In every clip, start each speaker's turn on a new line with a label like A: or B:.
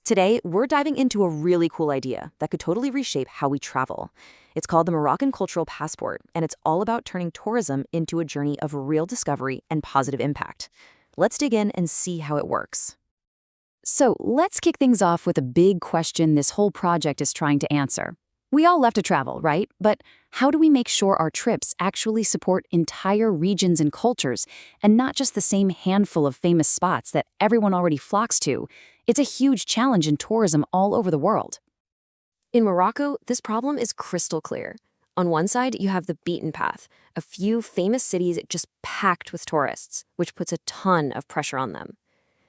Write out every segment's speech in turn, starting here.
A: Today, we're diving into a really cool idea that could totally reshape how we travel. It's called the Moroccan Cultural Passport, and it's all about turning tourism into a journey of real discovery and positive impact. Let's dig in and see how it works.
B: So let's kick things off with a big question this whole project is trying to answer. We all love to travel, right? But how do we make sure our trips actually support entire regions and cultures, and not just the same handful of famous spots that everyone already flocks to? It's a huge challenge in tourism all over the world.
A: In Morocco, this problem is crystal clear. On one side, you have the beaten path, a few famous cities just packed with tourists, which puts a ton of pressure on them.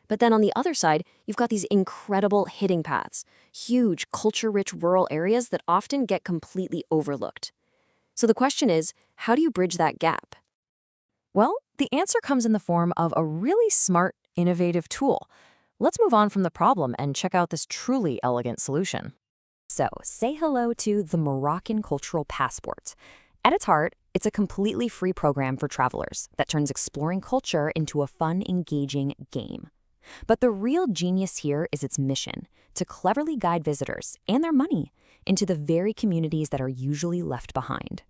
A: But then on the other side, you've got these incredible hidden paths, huge culture-rich rural areas that often get completely overlooked. So the question is, how do you bridge that gap?
C: Well, the answer comes in the form of a really smart, innovative tool. Let's move on from the problem and check out this truly elegant solution. So, say hello to the Moroccan Cultural Passport. At its heart, it's a completely free program for travelers that turns exploring culture into a fun, engaging game. But the real genius here is its mission, to cleverly guide visitors and their money into the very communities that are usually left behind.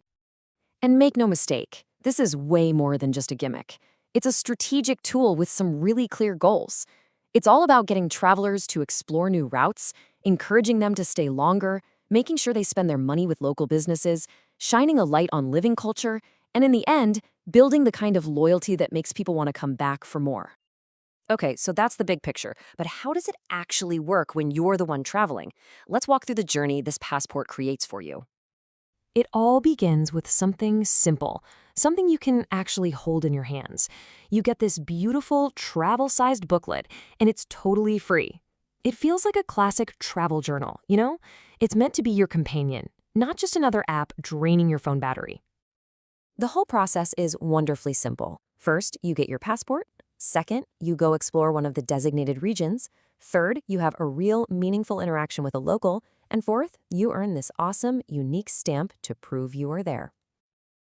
A: And make no mistake, this is way more than just a gimmick. It's a strategic tool with some really clear goals. It's all about getting travelers to explore new routes, encouraging them to stay longer, making sure they spend their money with local businesses, shining a light on living culture, and in the end, building the kind of loyalty that makes people want to come back for more. Okay, so that's the big picture, but how does it actually work when you're the one traveling? Let's walk through the journey this passport creates for you.
C: It all begins with something simple, something you can actually hold in your hands. You get this beautiful travel-sized booklet, and it's totally free. It feels like a classic travel journal, you know? It's meant to be your companion, not just another app draining your phone battery.
A: The whole process is wonderfully simple. First, you get your passport. Second, you go explore one of the designated regions. Third, you have a real, meaningful interaction with a local. And fourth, you earn this awesome, unique stamp to prove you are there.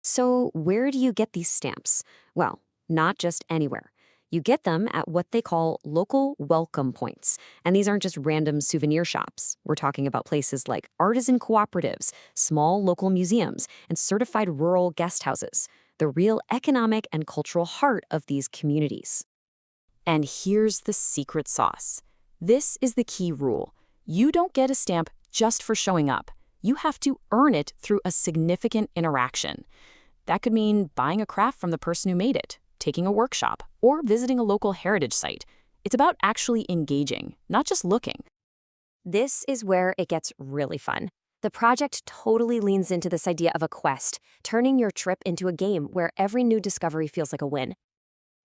A: So where do you get these stamps? Well, not just anywhere. You get them at what they call local welcome points. And these aren't just random souvenir shops. We're talking about places like artisan cooperatives, small local museums, and certified rural guest houses, the real economic and cultural heart of these communities.
B: And here's the secret sauce. This is the key rule. You don't get a stamp just for showing up. You have to earn it through a significant interaction. That could mean buying a craft from the person who made it, taking a workshop, or visiting a local heritage site. It's about actually engaging, not just looking.
A: This is where it gets really fun. The project totally leans into this idea of a quest, turning your trip into a game where every new discovery feels like a win.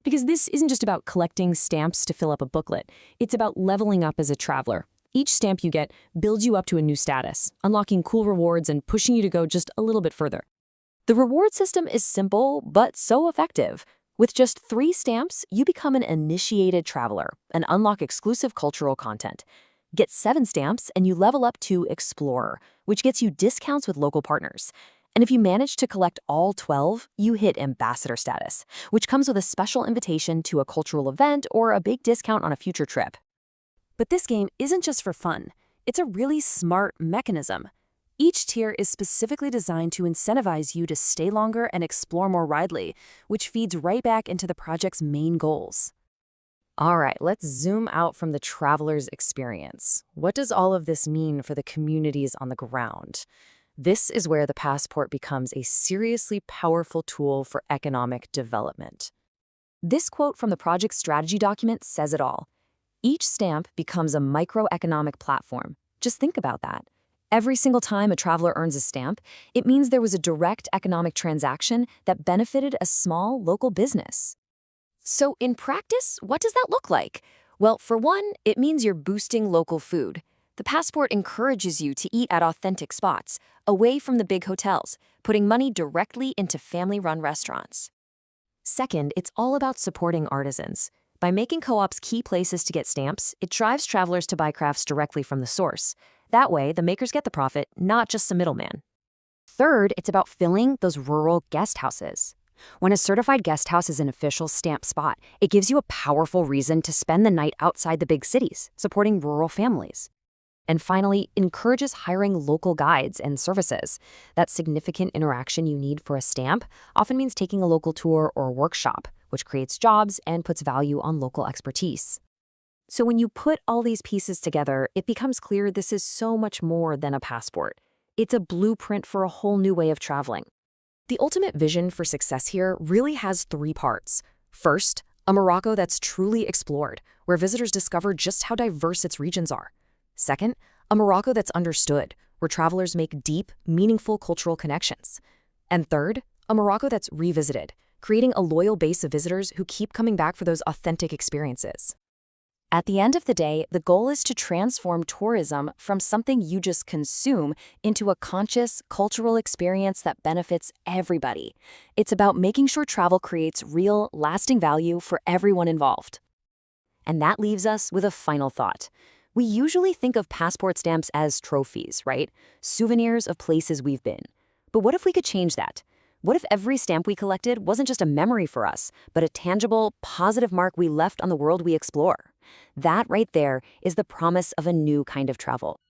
C: Because this isn't just about collecting stamps to fill up a booklet. It's about leveling up as a traveler. Each stamp you get builds you up to a new status, unlocking cool rewards and pushing you to go just a little bit further. The reward system is simple, but so effective. With just 3 stamps, you become an initiated traveler and unlock exclusive cultural content. Get 7 stamps and you level up to Explorer, which gets you discounts with local partners. And if you manage to collect all 12, you hit Ambassador status, which comes with a special invitation to a cultural event or a big discount on a future trip. But this game isn't just for fun. It's a really smart mechanism. Each tier is specifically designed to incentivize you to stay longer and explore more widely, which feeds right back into the project's main goals. All right, let's zoom out from the traveler's experience. What does all of this mean for the communities on the ground? This is where the passport becomes a seriously powerful tool for economic development. This quote from the project strategy document says it all. Each stamp becomes a microeconomic platform. Just think about that. Every single time a traveler earns a stamp, it means there was a direct economic transaction that benefited a small local business. So in practice, what does that look like? Well, for one, it means you're boosting local food. The passport encourages you to eat at authentic spots, away from the big hotels, putting money directly into family-run restaurants. Second, it's all about supporting artisans. By making co-ops key places to get stamps, it drives travelers to buy crafts directly from the source. That way, the makers get the profit, not just some middleman. Third, it's about filling those rural guest houses.
B: When a certified guest house is an official stamp spot, it gives you a powerful reason to spend the night outside the big cities, supporting rural families.
A: And finally, encourages hiring local guides and services. That significant interaction you need for a stamp often means taking a local tour or workshop, which creates jobs and puts value on local expertise. So when you put all these pieces together, it becomes clear this is so much more than a passport. It's a blueprint for a whole new way of traveling. The ultimate vision for success here really has three parts. First, a Morocco that's truly explored, where visitors discover just how diverse its regions are. Second, a Morocco that's understood, where travelers make deep, meaningful cultural connections. And third, a Morocco that's revisited, creating a loyal base of visitors who keep coming back for those authentic experiences. At the end of the day, the goal is to transform tourism from something you just consume into a conscious, cultural experience that benefits everybody. It's about making sure travel creates real, lasting value for everyone involved. And that leaves us with a final thought. We usually think of passport stamps as trophies, right? Souvenirs of places we've been. But what if we could change that? What if every stamp we collected wasn't just a memory for us, but a tangible, positive mark we left on the world we explore? That right there is the promise of a new kind of travel.